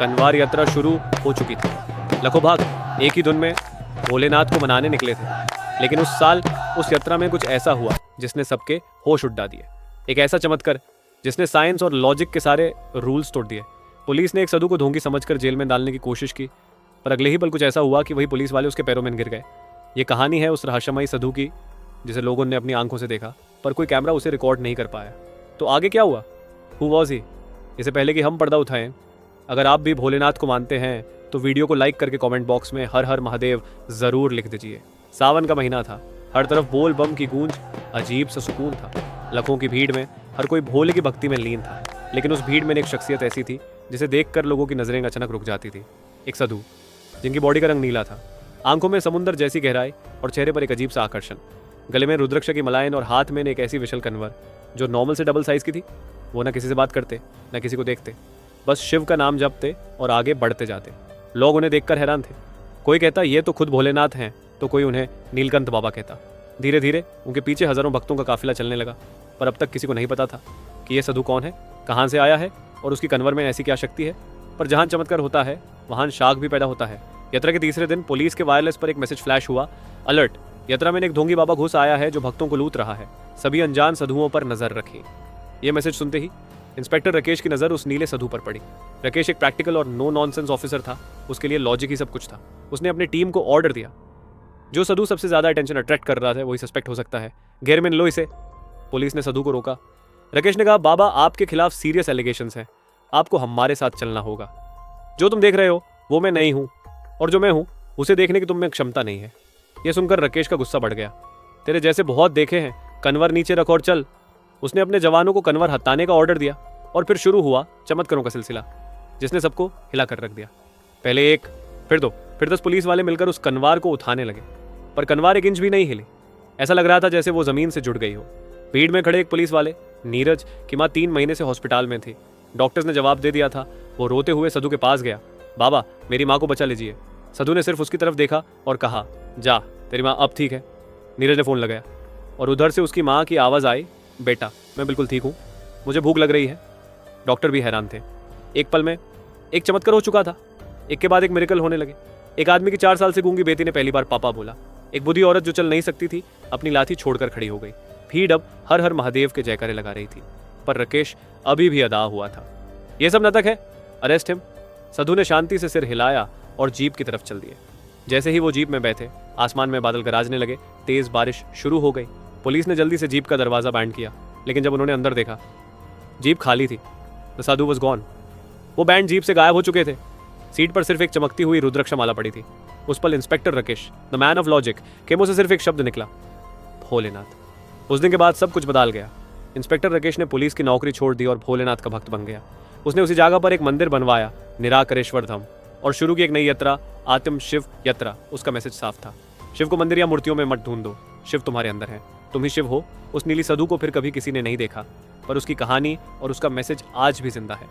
कन्वार यात्रा शुरू हो चुकी थी। लाखों भक्त एक ही धुन में भोलेनाथ को मनाने निकले थे। लेकिन उस साल उस यात्रा में कुछ ऐसा हुआ जिसने सबके होश उड़ा दिए। एक ऐसा चमत्कार जिसने साइंस और लॉजिक के सारे रूल्स तोड़ दिए। पुलिस ने एक साधु को ढोंगी समझकर जेल में डालने की कोशिश की, पर अगले ही पल कुछ ऐसा हुआ कि वही पुलिस वाले उसके पैरों में गिर गए। ये कहानी है उस रहस्यमयी साधु की जिसे लोगों ने अपनी आंखों से देखा, पर कोई कैमरा उसे रिकॉर्ड नहीं कर पाया। तो आगे क्या हुआ? Who was he? इससे पहले कि हम पर्दा उठाएं, अगर आप भी भोलेनाथ को मानते हैं तो वीडियो को लाइक करके कमेंट बॉक्स में हर हर महादेव जरूर लिख दीजिए। सावन का महीना था, हर तरफ बोल बम की गूंज, अजीब सा सुकून था। लाखों की भीड़ में हर कोई भोले की भक्ति में लीन था। लेकिन उस भीड़ में एक शख्सियत ऐसी थी जिसे देखकर लोगों की नजरें अचानक रुक जाती थी। एक साधु जिनकी बॉडी का रंग नीला था, आंखों में समुंदर जैसी गहराई और चेहरे पर एक अजीब सा आकर्षण। गले में रुद्राक्ष की मलाइन और हाथ में एक ऐसी विशाल कन्वर जो नॉर्मल से डबल साइज की थी। वो ना किसी से बात करते ना किसी को देखते, बस शिव का नाम जपते और आगे बढ़ते जाते। लोग उन्हें देखकर हैरान थे। कोई कहता ये तो खुद भोलेनाथ हैं, तो कोई उन्हें नीलकंठ बाबा कहता। धीरे धीरे उनके पीछे हजारों भक्तों का काफिला चलने लगा, पर अब तक किसी को नहीं पता था कि यह साधु कौन है, कहाँ से आया है और उसकी कन्वर में ऐसी क्या शक्ति है। पर जहाँ चमत्कार होता है वहाँ शाख भी पैदा होता है। यात्रा के तीसरे दिन पुलिस के वायरलेस पर एक मैसेज फ्लैश हुआ, अलर्ट, यात्रा में एक ढोंगी बाबा घुस आया है जो भक्तों को लूट रहा है, सभी अनजान साधुओं पर नजर रखें। यह मैसेज सुनते ही इंस्पेक्टर राकेश की नजर उस नीले साधु पर पड़ी। राकेश एक प्रैक्टिकल और नो नॉनसेंस ऑफिसर था, उसके लिए लॉजिक ही सब कुछ था। उसने अपनी टीम को ऑर्डर दिया, जो साधु सबसे ज्यादा अटेंशन अट्रैक्ट कर रहा था वही सस्पेक्ट हो सकता है, घेर में लो इसे। पुलिस ने साधु को रोका। राकेश ने कहा, बाबा आपके खिलाफ सीरियस एलिगेशंस हैं, आपको हमारे साथ चलना होगा। जो तुम देख रहे हो वो मैं नहीं हूँ, और जो मैं हूँ उसे देखने की तुम में क्षमता नहीं है। यह सुनकर राकेश का गुस्सा बढ़ गया। तेरे जैसे बहुत देखे हैं, कन्वर नीचे रख और चल। उसने अपने जवानों को कन्वर हटाने का ऑर्डर दिया और फिर शुरू हुआ चमत्कारों का सिलसिला जिसने सबको हिला कर रख दिया। पहले एक, फिर दो, फिर 10 पुलिस वाले मिलकर उस कन्वार को उठाने लगे, पर कन्वार एक इंच भी नहीं हिली। ऐसा लग रहा था जैसे वो जमीन से जुड़ गई हो। भीड़ में खड़े एक पुलिस वाले, नीरज, की मां 3 महीने से हॉस्पिटल में थी। डॉक्टर्स ने जवाब दे दिया था। वो रोते हुए साधु के पास गया, बाबा मेरी माँ को बचा लीजिए। साधु ने सिर्फ उसकी तरफ देखा और कहा, जा, तेरी माँ अब ठीक है। नीरज ने फोन लगाया और उधर से उसकी माँ की आवाज़ आई, बेटा मैं बिल्कुल ठीक हूँ, मुझे भूख लग रही है। डॉक्टर भी हैरान थे। एक पल में एक चमत्कार हो चुका था, एक के बाद एक मिरेकल होने लगे। एक आदमी की 4 साल से गूंगी बेटी ने पहली बार पापा बोला। एक बुढ़ी औरत जो चल नहीं सकती थी अपनी लाठी छोड़कर खड़ी हो गई। भीड़ अब हर हर महादेव के जयकारे लगा रही थी, पर राकेश अभी भी अदा हुआ था। यह सब नाटक है, अरेस्ट हिम। साधु ने शांति से सिर हिलाया और जीप की तरफ चल दिए। जैसे ही वो जीप में बैठे, आसमान में बादल गरजने लगे, तेज बारिश शुरू हो गई। पुलिस ने जल्दी से जीप का दरवाजा बैंड किया, लेकिन जब उन्होंने अंदर देखा, जीप खाली थी। The Sadhu was gone. वो बैंड जीप से गायब हो चुके थे। सीट पर सिर्फ एक चमकती हुई रुद्राक्ष माला पड़ी थी। उस पल inspector Rakesh, the man of logic, के मुंह से सिर्फ एक शब्द निकला, भोलेनाथ। उस दिन के बाद सब कुछ बदल गया। इंस्पेक्टर राकेश ने पुलिस की नौकरी छोड़ दी और भोलेनाथ का भक्त बन गया। उसने उसी जगह पर एक मंदिर बनवाया, निराकरेश्वर धाम, और शुरू की एक नई यात्रा, आत्म शिव यात्रा। उसका मैसेज साफ था, शिव को मंदिर या मूर्तियों में मत ढूंढो, शिव तुम्हारे अंदर है, तुम ही शिव हो। उस नीली साधु को फिर कभी किसी ने नहीं देखा, पर उसकी कहानी और उसका मैसेज आज भी जिंदा है।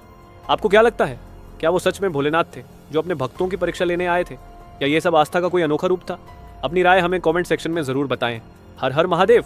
आपको क्या लगता है, क्या वो सच में भोलेनाथ थे जो अपने भक्तों की परीक्षा लेने आए थे, या ये सब आस्था का कोई अनोखा रूप था? अपनी राय हमें कमेंट सेक्शन में जरूर बताएं। हर हर महादेव।